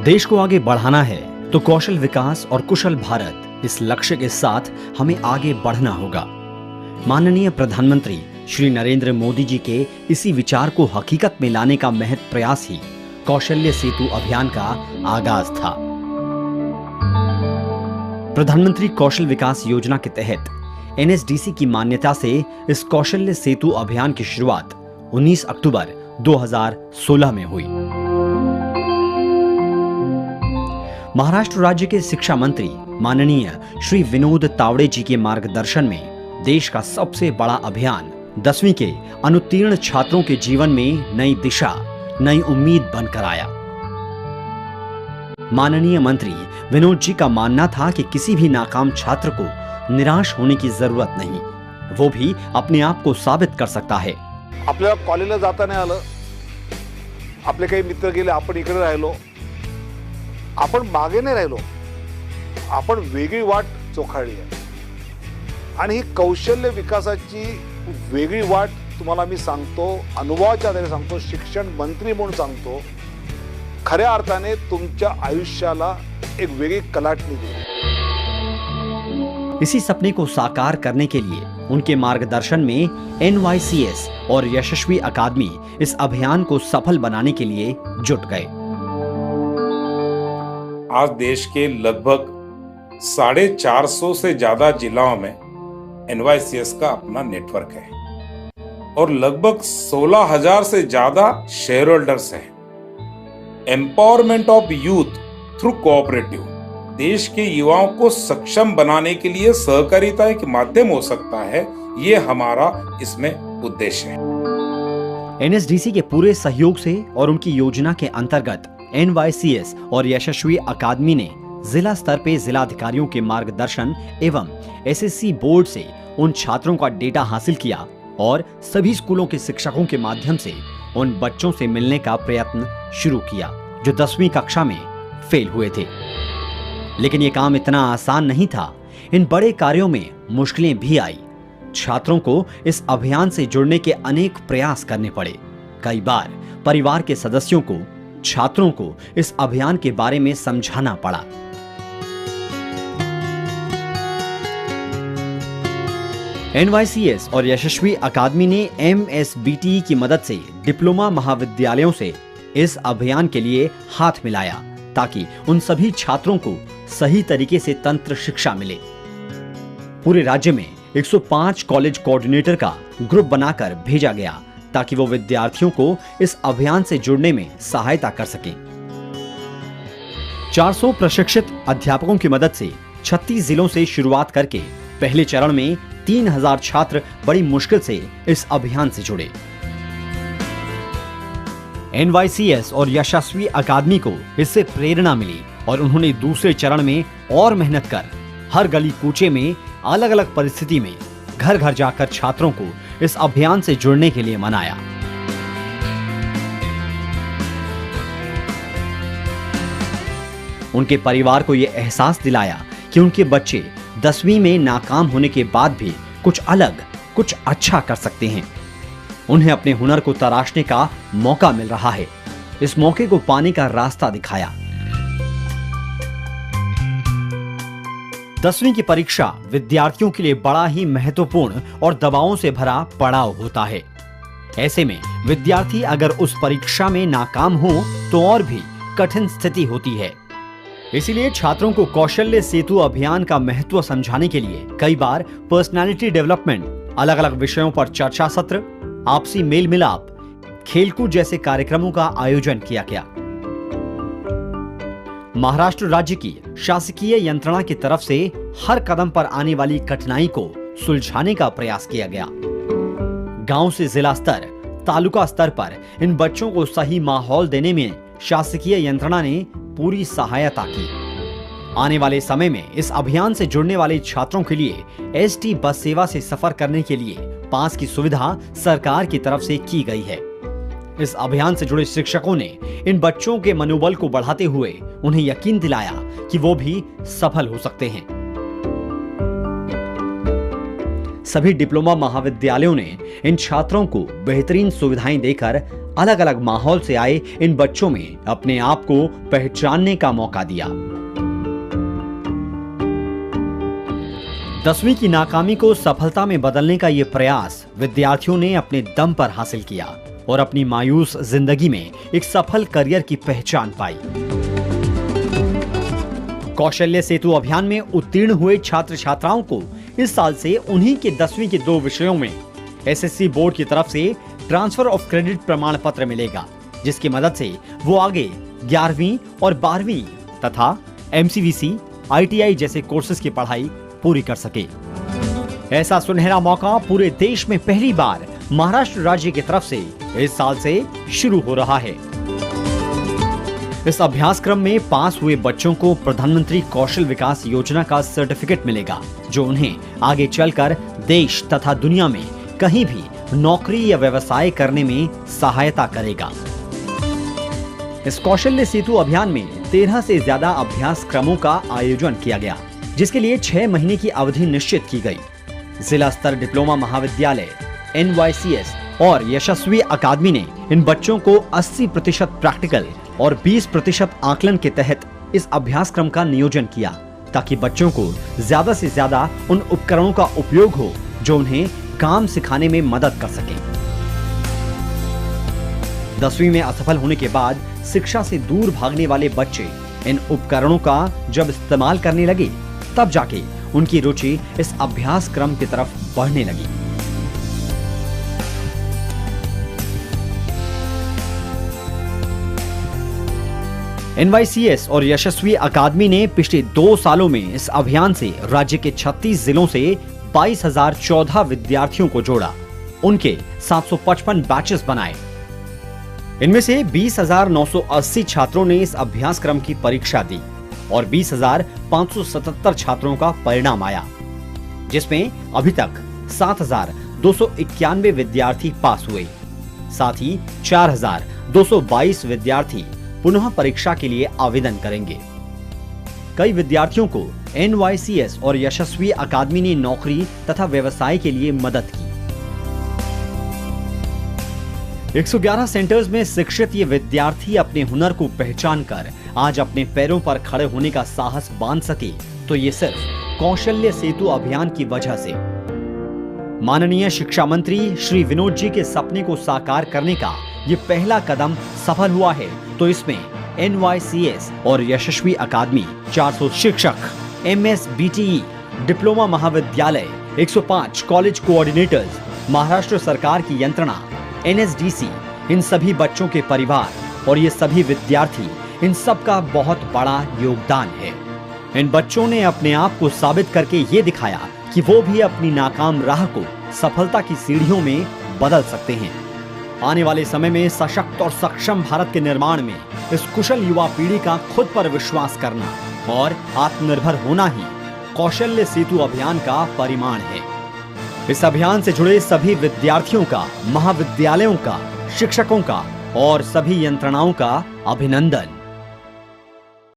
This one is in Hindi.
देश को आगे बढ़ाना है तो कौशल विकास और कुशल भारत इस लक्ष्य के साथ हमें आगे बढ़ना होगा। माननीय प्रधानमंत्री श्री नरेंद्र मोदी जी के इसी विचार को हकीकत में लाने का महत प्रयास ही कौशल्य सेतु अभियान का आगाज था। प्रधानमंत्री कौशल विकास योजना के तहत NSDC की मान्यता से इस कौशल्य सेतु अभियान की शुरुआत 19 अक्टूबर 2016 में हुई। महाराष्ट्र राज्य के शिक्षा मंत्री माननीय श्री विनोद तावड़े जी के मार्गदर्शन में देश का सबसे बड़ा अभियान 10वीं के अनुत्तीर्ण छात्रों के जीवन में नई दिशा, नई उम्मीद बनकर आया। माननीय मंत्री विनोद जी का मानना था कि किसी भी नाकाम छात्र को निराश होने की जरूरत नहीं, वो भी अपने आप को साबित कर सकता है। आपल्याला कॉलेजला जाता नाही आलं, आपले काही मित्र गेले, आपण इकडे राहिलो, आपण मागे नाही राहिलो, आपण वेगळी वाट चोखाळली आहे आणि ही कौशल्य विकासाची वेगळी वाट तुम्हाला मी सांगतो, अनुभवाच्या आधारे सांगतो, शिक्षण मंत्री म्हणून सांगतो, खऱ्या अर्थाने तुमच्या आयुष्याला एक वेगळी कलाटणी देईल। इसी सपने को साकार करने के लिए उनके मार्गदर्शन में NYCS और यशस्वी अकादमी इस अभियान को सफल बनाने के लिए जुट गए। आज देश के लगभग 450 से ज्यादा जिलाओं में NYCS का अपना नेटवर्क है और लगभग 16,000 से ज्यादा शेयर होल्डर्स हैं। Empowerment of youth through cooperative देश के युवाओं को सक्षम बनाने के लिए सहकारिता एक माध्यम हो सकता है, ये हमारा इसमें उद्देश्य है। NSDC के पूरे सहयोग से और उनकी योजना के अंतर्गत NYCS और यशस्वी अकादमी ने जिला स्तर पे जिलाधिकारियों के मार्गदर्शन एवं SSC बोर्ड से उन छात्रों का डेटा हासिल किया और सभी स्कूलों के शिक्षकों के माध्यम से उन बच्चों से मिलने का प्रयत्न शुरू किया जो 10वीं कक्षा में फेल हुए थे। लेकिन ये काम इतना आसान नहीं था। इन बड़े कार्यों में मुश्किलें भी आई। छात्रों को इस अभियान से जुड़ने के अनेक प्रयास करने पड़े। कई बार परिवार के सदस्यों को छात्रों को इस अभियान के बारे में समझाना पड़ा। NYCS और यशस्वी अकादमी ने MSBTE की मदद से डिप्लोमा महाविद्यालयों से इस अभियान के लिए हाथ मिलाया ताकि उन सभी छात्रों को सही तरीके से तंत्र शिक्षा मिले। पूरे राज्य में 105 कॉलेज कोऑर्डिनेटर का ग्रुप बनाकर भेजा गया ताकि वो विद्यार्थियों को इस अभियान से जुड़ने में सहायता कर सकें। 400 प्रशिक्षित अध्यापकों की मदद से 36 जिलों से शुरुआत करके पहले चरण में 3000 छात्र बड़ी मुश्किल से इस अभियान से जुड़े। NYCS और यशस्वी अकादमी को इससे प्रेरणा मिली और उन्होंने दूसरे चरण में और मेहनत कर हर गली कूचे में अलग अलग परिस्थिति में घर घर जाकर छात्रों को इस अभियान से जुड़ने के लिए मनाया। उनके परिवार को यह एहसास दिलाया कि उनके बच्चे 10वीं में नाकाम होने के बाद भी कुछ अलग, कुछ अच्छा कर सकते हैं। उन्हें अपने हुनर को तराशने का मौका मिल रहा है। इस मौके को पाने का रास्ता दिखाया। 10वीं की परीक्षा विद्यार्थियों के लिए बड़ा ही महत्वपूर्ण और दबावों से भरा पड़ाव होता है। ऐसे में विद्यार्थी अगर उस परीक्षा में नाकाम हो तो और भी कठिन स्थिति होती है। इसीलिए छात्रों को कौशल्य सेतु अभियान का महत्व समझाने के लिए कई बार पर्सनालिटी डेवलपमेंट, अलग अलग विषयों पर चर्चा सत्र, आपसी मेल मिलाप, खेलकूद जैसे कार्यक्रमों का आयोजन किया गया। महाराष्ट्र राज्य की शासकीय यंत्रणा की तरफ से हर कदम पर आने वाली कठिनाई को सुलझाने का प्रयास किया गया। गांव से जिला स्तर, तालुका स्तर पर इन बच्चों को सही माहौल देने में शासकीय यंत्रणा ने पूरी सहायता की। आने वाले समय में इस अभियान से जुड़ने वाले छात्रों के लिए ST बस सेवा से सफर करने के लिए पास की सुविधा सरकार की तरफ से की गई है। इस अभियान से जुड़े शिक्षकों ने इन बच्चों के मनोबल को बढ़ाते हुए उन्हें यकीन दिलाया कि वो भी सफल हो सकते हैं। सभी डिप्लोमा महाविद्यालयों ने इन छात्रों को बेहतरीन सुविधाएं देकर अलग अलग माहौल से आए इन बच्चों में अपने आप को पहचानने का मौका दिया। 10वीं की नाकामी को सफलता में बदलने का ये प्रयास विद्यार्थियों ने अपने दम पर हासिल किया और अपनी मायूस जिंदगी में एक सफल करियर की पहचान पाई। कौशल्य सेतु अभियान में उत्तीर्ण हुए छात्र छात्राओं को इस साल से उन्हीं के 10वीं के 2 विषयों में एसएससी बोर्ड की तरफ से ट्रांसफर ऑफ क्रेडिट प्रमाण पत्र मिलेगा, जिसकी मदद से वो आगे 11वीं और 12वीं तथा एमसीवीसी, आईटीआई जैसे कोर्सेज की पढ़ाई पूरी कर सके। ऐसा सुनहरा मौका पूरे देश में पहली बार महाराष्ट्र राज्य की तरफ से इस साल से शुरू हो रहा है। इस अभ्यासक्रम में पास हुए बच्चों को प्रधानमंत्री कौशल विकास योजना का सर्टिफिकेट मिलेगा, जो उन्हें आगे चलकर देश तथा दुनिया में कहीं भी नौकरी या व्यवसाय करने में सहायता करेगा। इस कौशल्य सेतु अभियान में 13 से ज्यादा अभ्यासक्रमों का आयोजन किया गया, जिसके लिए 6 महीने की अवधि निश्चित की गई। जिला स्तर डिप्लोमा महाविद्यालय, NYCS और यशस्वी अकादमी ने इन बच्चों को 80% प्रैक्टिकल और 20% आकलन के तहत इस अभ्यासक्रम का नियोजन किया, ताकि बच्चों को ज्यादा से ज्यादा उन उपकरणों का उपयोग हो जो उन्हें काम सिखाने में मदद कर सके। 10वीं में असफल होने के बाद शिक्षा से दूर भागने वाले बच्चे इन उपकरणों का जब इस्तेमाल करने लगे, तब जाके उनकी रुचि इस अभ्यासक्रम की तरफ बढ़ने लगी। NYCS और यशस्वी अकादमी ने पिछले 2 सालों में इस अभियान से राज्य के 36 जिलों से 22,014 विद्यार्थियों को जोड़ा। उनके 755 बैचेस बनाए। इनमें से 20,980 छात्रों ने इस अभ्यासक्रम की परीक्षा दी और 20,577 छात्रों का परिणाम आया, जिसमें अभी तक 7,291 विद्यार्थी पास हुए। साथ ही 4,222 विद्यार्थी पुनः परीक्षा के लिए आवेदन करेंगे। कई विद्यार्थियों को NYCS और यशस्वी अकादमी ने नौकरी तथा व्यवसाय के लिए मदद की। 111 सेंटर्स में शिक्षित ये विद्यार्थी अपने हुनर को पहचान कर आज अपने पैरों पर खड़े होने का साहस बांध सके, तो ये सिर्फ कौशल्य सेतु अभियान की वजह से। माननीय शिक्षा मंत्री श्री विनोद जी के सपने को साकार करने का ये पहला कदम सफल हुआ है, तो इसमें NYCS और यशस्वी अकादमी, 400 शिक्षक, MSBTE, डिप्लोमा महाविद्यालय, 105 कॉलेज कोऑर्डिनेटर्स, महाराष्ट्र सरकार की यंत्रणा, NSDC, इन सभी बच्चों के परिवार और ये सभी विद्यार्थी, इन सब का बहुत बड़ा योगदान है। इन बच्चों ने अपने आप को साबित करके ये दिखाया कि वो भी अपनी नाकाम राह को सफलता की सीढ़ियों में बदल सकते हैं। आने वाले समय में सशक्त और सक्षम भारत के निर्माण में इस कुशल युवा पीढ़ी का खुद पर विश्वास करना और आत्मनिर्भर होना ही कौशल्य सेतु अभियान का परिमाण है। इस अभियान से जुड़े सभी विद्यार्थियों का, महाविद्यालयों का, शिक्षकों का और सभी यंत्रणाओं का अभिनंदन।